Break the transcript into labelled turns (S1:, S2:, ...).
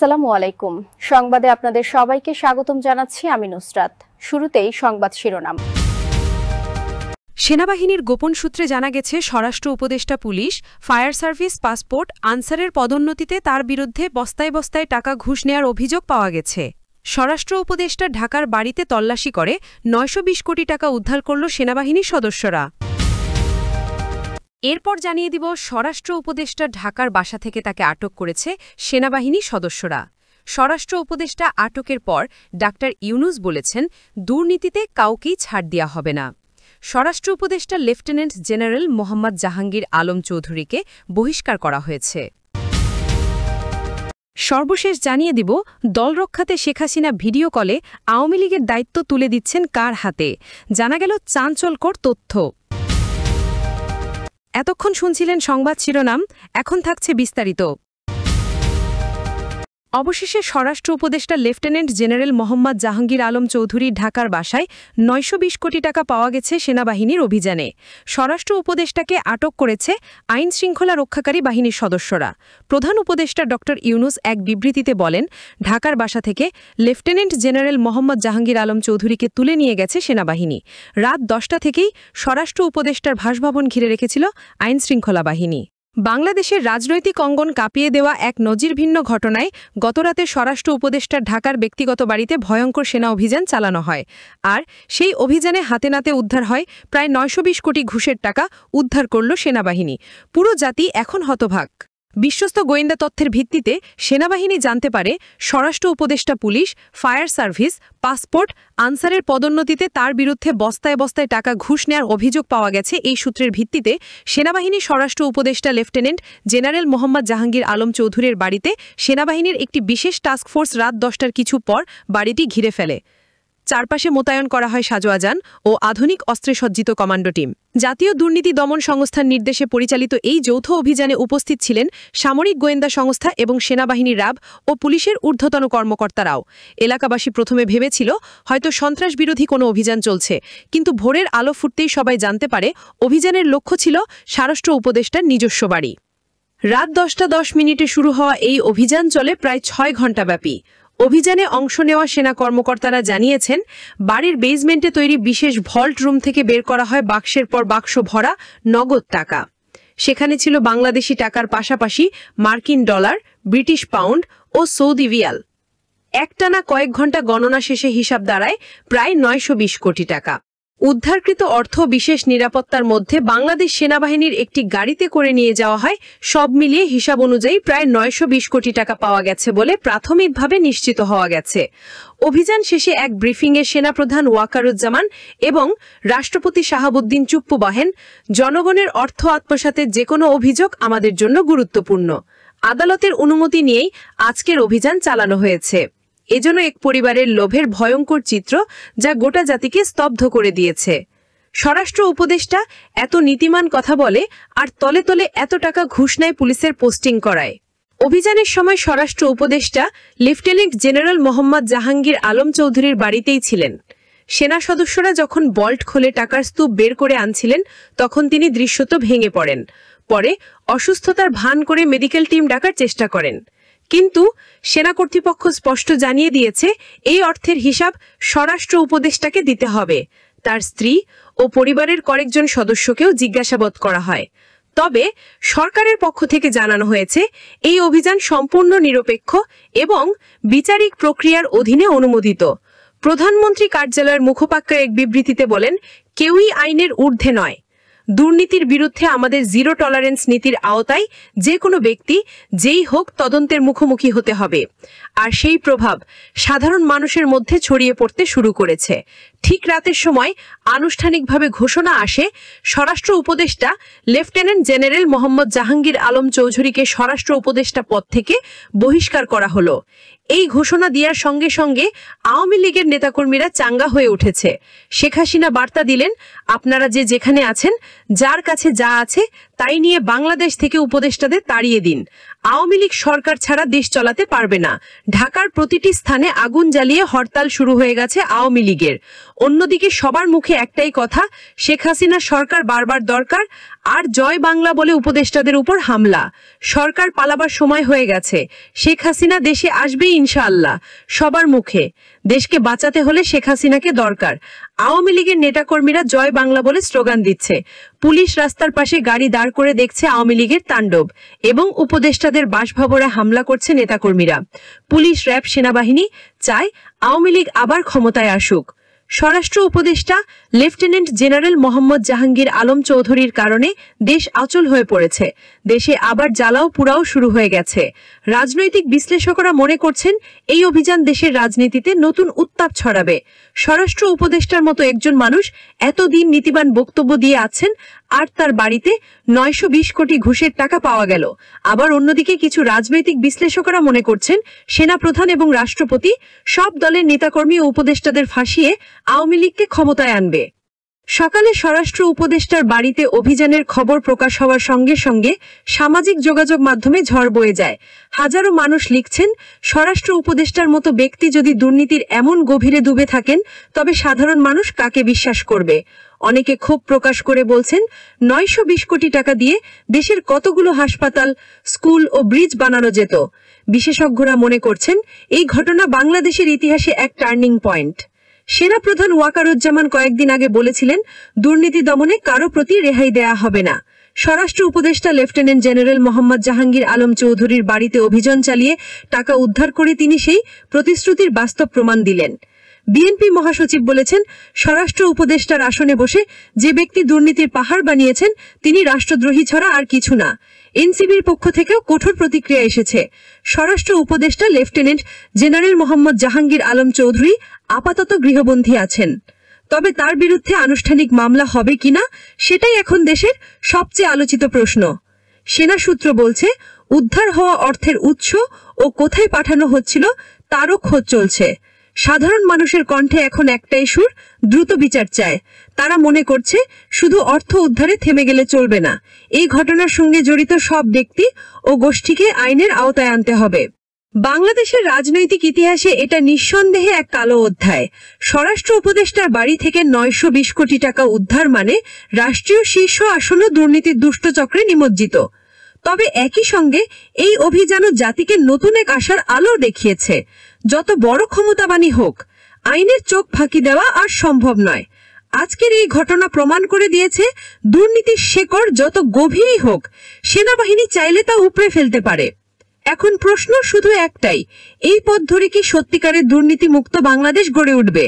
S1: আসসালামু আলাইকুম। সংবাদে আপনাদের সবাইকে স্বাগতম জানাচ্ছি আমি নুসরাত। শুরুতেই সংবাদ শিরোনাম।
S2: সেনাবাহিনীর গোপন সূত্রে জানা গেছে স্বরাষ্ট্র উপদেষ্টা পুলিশ, ফায়ার সার্ভিস, পাসপোর্ট, আনসারের পদোন্নতিতে তার বিরুদ্ধে বস্তায় বস্তায় টাকা ঘুষ নেয়ার অভিযোগ পাওয়া গেছে। স্বরাষ্ট্র উপদেষ্টা ঢাকার বাড়িতে তল্লাশি করে ৯২০ কোটি টাকা উদ্ধার করল সেনাবাহিনীর সদস্যরা। এরপর জানিয়ে দিব স্বরাষ্ট্র উপদেষ্টা ঢাকার বাসা থেকে তাকে আটক করেছে সেনাবাহিনীর সদস্যরা। স্বরাষ্ট্র উপদেষ্টা আটকের পর ডাক্তার ইউনুস বলেছেন, দুর্নীতিতে কাউকেই ছাড় দেওয়া হবে না। স্বরাষ্ট্র উপদেষ্টা লেফটেন্যান্ট জেনারেল মোহাম্মদ জাহাঙ্গীর আলম চৌধুরীকে বহিষ্কার করা হয়েছে। সর্বশেষ জানিয়ে দিব, দল রক্ষাতে শেখ হাসিনা ভিডিও কলে আওয়ামী লীগের দায়িত্ব তুলে দিচ্ছেন কার হাতে, জানা গেল চাঞ্চল্যকর তথ্য। এতক্ষণ শুনছিলেন সংবাদ শিরোনাম, এখন থাকছে বিস্তারিত। অবশেষে স্বরাষ্ট্র উপদেষ্টা লেফটেন্যান্ট জেনারেল মোহাম্মদ জাহাঙ্গীর আলম চৌধুরীর ঢাকার বাসায় ৯২০ কোটি টাকা পাওয়া গেছে সেনাবাহিনীর অভিযানে। স্বরাষ্ট্র উপদেষ্টাকে আটক করেছে আইন শৃঙ্খলা রক্ষাকারী বাহিনীর সদস্যরা। প্রধান উপদেষ্টা ড ইউনুস এক বিবৃতিতে বলেন, ঢাকার বাসা থেকে লেফটেন্যান্ট জেনারেল মোহাম্মদ জাহাঙ্গীর আলম চৌধুরীকে তুলে নিয়ে গেছে সেনাবাহিনী। রাত ১০টা থেকেই স্বরাষ্ট্র উপদেষ্টার বাসভবন ঘিরে রেখেছিল আইন শৃঙ্খলা বাহিনী। বাংলাদেশের রাজনৈতিক অঙ্গন কাঁপিয়ে দেওয়া এক নজিরভিন্ন ঘটনায় গতরাতে স্বরাষ্ট্র উপদেষ্টার ঢাকার ব্যক্তিগত বাড়িতে ভয়ঙ্কর সেনা অভিযান চালানো হয়। আর সেই অভিযানে হাতে নাতে উদ্ধার হয় প্রায় ৯২০ কোটি ঘুষের টাকা উদ্ধার করল সেনাবাহিনী। পুরো জাতি এখন হতবাক। বিশ্বস্ত গোয়েন্দা তথ্যের ভিত্তিতে সেনাবাহিনী জানতে পারে স্বরাষ্ট্র উপদেষ্টা পুলিশ, ফায়ার সার্ভিস, পাসপোর্ট, আনসারের পদোন্নতিতে তার বিরুদ্ধে বস্তায় বস্তায় টাকা ঘুষ নেয়ার অভিযোগ পাওয়া গেছে। এই সূত্রের ভিত্তিতে সেনাবাহিনী স্বরাষ্ট্র উপদেষ্টা লেফটেন্যান্ট জেনারেল মোহাম্মদ জাহাঙ্গীর আলম চৌধুরীর বাড়িতে সেনাবাহিনীর একটি বিশেষ টাস্কফোর্স রাত ১০টার কিছু পর বাড়িটি ঘিরে ফেলে। চারপাশে মোতায়েন করা হয় সাজোয়াজান ও আধুনিক অস্ত্রে সজ্জিত কমান্ডো টিম। জাতীয় দুর্নীতি দমন সংস্থার নির্দেশে পরিচালিত এই যৌথ অভিযানে উপস্থিত ছিলেন সামরিক গোয়েন্দা সংস্থা এবং সেনাবাহিনী, র্যাব ও পুলিশের ঊর্ধ্বতন কর্মকর্তারাও। এলাকাবাসী প্রথমে ভেবেছিল হয়তো সন্ত্রাস বিরোধী কোনো অভিযান চলছে, কিন্তু ভোরের আলো ফুটতেই সবাই জানতে পারে অভিযানের লক্ষ্য ছিল স্বরাষ্ট্র উপদেষ্টার নিজস্ব বাড়ি। রাত ১০টা ১০ শুরু হওয়া এই অভিযান চলে প্রায় ৬ ঘণ্টাব্যাপী। অভিযানে অংশ নেওয়া সেনা কর্মকর্তারা জানিয়েছেন, বাড়ির বেসমেন্টে তৈরি বিশেষ ভল্ট রুম থেকে বের করা হয় বাক্সের পর বাক্স ভরা নগদ টাকা। সেখানে ছিল বাংলাদেশি টাকার পাশাপাশি মার্কিন ডলার, ব্রিটিশ পাউন্ড ও সৌদি রিয়াল। একটানা কয়েক ঘণ্টা গণনা শেষে হিসাব দাঁড়ায় প্রায় ৯২০ কোটি টাকা। উদ্ধারকৃত অর্থ বিশেষ নিরাপত্তার মধ্যে বাংলাদেশ সেনাবাহিনীর একটি গাড়িতে করে নিয়ে যাওয়া হয়। সব মিলিয়ে হিসাব অনুযায়ী প্রায় ৯২০ কোটি টাকা পাওয়া গেছে বলে প্রাথমিকভাবে নিশ্চিত হওয়া গেছে। অভিযান শেষে এক ব্রিফিংয়ে সেনাপ্রধান ওয়াকারুজ্জামান এবং রাষ্ট্রপতি শাহাবুদ্দিন চুপ্পু বলেন, জনগণের অর্থ আত্মসাতের যে কোনো অভিযোগ আমাদের জন্য গুরুত্বপূর্ণ। আদালতের অনুমতি নিয়েই আজকের অভিযান চালানো হয়েছে। এজন্য এক পরিবারের লোভের ভয়ঙ্কর চিত্র, যা গোটা জাতিকে স্তব্ধ করে দিয়েছে। স্বরাষ্ট্র উপদেষ্টা এত নীতিমান কথা বলে আর তলে তলে এত টাকা ঘুষ নেয় পুলিশের পোস্টিং করায়। অভিযানের সময় স্বরাষ্ট্র উপদেষ্টা লেফটেন্যান্ট জেনারেল মোহাম্মদ জাহাঙ্গীর আলম চৌধুরীর বাড়িতেই ছিলেন। সেনা সদস্যরা যখন বল্ট খুলে টাকার স্তূপ বের করে আনছিলেন, তখন তিনি দৃশ্যত ভেঙে পড়েন। পরে অসুস্থতার ভান করে মেডিকেল টিম ডাকার চেষ্টা করেন, কিন্তু সেনা কর্তৃপক্ষ স্পষ্ট জানিয়ে দিয়েছে এই অর্থের হিসাব স্বরাষ্ট্র উপদেষ্টাকে দিতে হবে। তার স্ত্রী ও পরিবারের কয়েকজন সদস্যকেও জিজ্ঞাসাবাদ করা হয়। তবে সরকারের পক্ষ থেকে জানানো হয়েছে এই অভিযান সম্পূর্ণ নিরপেক্ষ এবং বিচারিক প্রক্রিয়ার অধীনে অনুমোদিত। প্রধানমন্ত্রী কার্যালয়ের মুখপাত্র এক বিবৃতিতে বলেন, কেউই আইনের ঊর্ধ্বে নয়। দুর্নীতির বিরুদ্ধে আমাদের জিরো টলারেন্স নীতির আওতায় যে কোনো ব্যক্তি যেই হোক তদন্তের মুখোমুখি হতে হবে। আর সেই প্রভাব সাধারণ মানুষের মধ্যে ছড়িয়ে পড়তে শুরু করেছে। ঠিক রাতের সময় আনুষ্ঠানিকভাবে ঘোষণা আসে, স্বরাষ্ট্র উপদেষ্টা লেফটেন্যান্ট জেনারেল মোহাম্মদ জাহাঙ্গীর আলম চৌধুরীকে স্বরাষ্ট্র উপদেষ্টা পদ থেকে বহিষ্কার করা হলো। এই ঘোষণা দেওয়ার সঙ্গে সঙ্গে আওয়ামী লীগের নেতাকর্মীরা চাঙ্গা হয়ে উঠেছে। শেখ হাসিনা বার্তা দিলেন, আপনারা যে যেখানে আছেন, যার কাছে যা আছে তাই নিয়ে বাংলাদেশ থেকে উপদেষ্টাদের তাড়িয়ে দিন। আওয়ামী লীগ সরকার ছাড়া দেশ চালাতে পারবে না। ঢাকার প্রতিটি স্থানে আগুন জ্বালিয়ে হরতাল শুরু হয়ে গেছে আওয়ামী লীগের। অন্যদিকে সবার মুখে একটাই কথা, শেখ হাসিনা সরকার বারবার দরকার, আর জয় বাংলা বলে উপদেষ্টাদের উপর হামলা। সরকার পালাবার সময় হয়ে গেছে। শেখ হাসিনা দেশে আসবেই ইনশাআল্লাহ। সবার মুখে দেশকে বাঁচাতে হলে শেখ হাসিনাকে দরকার। আওয়ামী লীগের নেতাকর্মীরা জয় বাংলা বলে স্লোগান দিচ্ছে। পুলিশ রাস্তার পাশে গাড়ি দাঁড় করে দেখছে আওয়ামী লীগের তাণ্ডব, এবং উপদেষ্টাদের বাসভবনে হামলা করছে নেতাকর্মীরা। পুলিশ, র্যাব, সেনাবাহিনী চায় আওয়ামী লীগ আবার ক্ষমতায় আসুক। স্বরাষ্ট্র উপদেষ্টা লেফটেন্যান্ট জেনারেল মোহাম্মদ জাহাঙ্গীর আলম চৌধুরীর কারণে দেশ অচল হয়ে পড়েছে। দেশে আবার জ্বালাও পুরাও শুরু হয়ে গেছে। রাজনৈতিক বিশ্লেষকরা মনে করছেন এই অভিযান দেশের রাজনীতিতে নতুন উত্তাপ ছড়াবে। স্বরাষ্ট্র উপদেষ্টার মতো একজন মানুষ এতদিন নীতিবান বক্তব্য দিয়ে আছেন, আর তার বাড়িতে 920 কোটি ঘুষের টাকা পাওয়া গেল। আবার অন্যদিকে কিছু রাজনৈতিক বিশ্লেষকরা মনে করছেন সেনাপ্রধান এবং রাষ্ট্রপতি সব দলের নেতাকর্মী ও উপদেষ্টাদের ফাঁসিয়ে আওয়ামী লীগকে ক্ষমতায় আনবে। সকালে স্বরাষ্ট্র উপদেষ্টার বাড়িতে অভিযানের খবর প্রকাশ হওয়ার সঙ্গে সঙ্গে সামাজিক যোগাযোগ মাধ্যমে ঝড় বয়ে যায়। হাজারো মানুষ লিখছেন, স্বরাষ্ট্র উপদেষ্টার মতো ব্যক্তি যদি দুর্নীতির এমন গভীরে ডুবে থাকেন, তবে সাধারণ মানুষ কাকে বিশ্বাস করবে? অনেকে ক্ষোভ প্রকাশ করে বলছেন, 920 কোটি টাকা দিয়ে দেশের কতগুলো হাসপাতাল, স্কুল ও ব্রিজ বানানো যেত। বিশেষজ্ঞরা মনে করছেন এই ঘটনা বাংলাদেশের ইতিহাসে এক টার্নিং পয়েন্ট। সেনাপ্রধান ওয়াকারুজ্জামান কয়েকদিন আগে বলেছিলেন, দুর্নীতি দমনে কারো প্রতি রেহাই দেয়া হবে না। স্বরাষ্ট্র উপদেষ্টা লেফটেন্যান্ট জেনারেল মোহাম্মদ জাহাঙ্গীর আলম চৌধুরীর বাড়িতে অভিযান চালিয়ে টাকা উদ্ধার করে তিনি সেই প্রতিশ্রুতির বাস্তব প্রমাণ দিলেন। বিএনপি মহাসচিব বলেছেন, স্বরাষ্ট্র উপদেষ্টার আসনে বসে যে ব্যক্তি দুর্নীতির পাহাড় বানিয়েছেন তিনি রাষ্ট্রদ্রোহী ছাড়া আর কিছু না। এনসিবির পক্ষ থেকেও কঠোর প্রতিক্রিয়া এসেছে। স্বরাষ্ট্র উপদেষ্টা লেফটেন্যান্ট জেনারেল মোহাম্মদ জাহাঙ্গীর আলম চৌধুরী আপাতত গৃহবন্দী আছেন। তবে তার বিরুদ্ধে আনুষ্ঠানিক মামলা হবে কিনা সেটাই এখন দেশের সবচেয়ে আলোচিত প্রশ্ন। সেনা সূত্র বলছে, উদ্ধার হওয়া অর্থের উৎস ও কোথায় পাঠানো হচ্ছিল তারও খোঁজ চলছে। সাধারণ মানুষের কণ্ঠে এখন একটাই সুর, দ্রুত বিচার চায়। তারা মনে করছে শুধু অর্থ উদ্ধারে থেমে গেলে চলবে না, এই ঘটনার সঙ্গে জড়িত সব ব্যক্তি ও গোষ্ঠীকে আইনের আওতায় আনতে হবে। বাংলাদেশের রাজনৈতিক ইতিহাসে এটা নিঃসন্দেহে এক কালো অধ্যায়। স্বরাষ্ট্র উপদেষ্টার বাড়ি থেকে 920 কোটি টাকা উদ্ধার মানে রাষ্ট্রীয় শীর্ষ আসনও দুর্নীতির দুষ্টচক্রে নিমজ্জিত। তবে একই সঙ্গে এই অভিযানও জাতিকে নতুন এক আশার আলো দেখিয়েছে। যত বড় ক্ষমতাবানই হোক, আইনের চোখ ফাঁকি দেওয়া আর সম্ভব নয়। আজকের এই ঘটনা প্রমাণ করে দিয়েছে, দুর্নীতির শেকড় যত গভীরই হোক, সেনাবাহিনী চাইলে তা উপড়ে ফেলতে পারে। এখন প্রশ্ন শুধু একটাই, এই পথ ধরে কি সত্যিকারের দুর্নীতিমুক্ত বাংলাদেশ গড়ে উঠবে?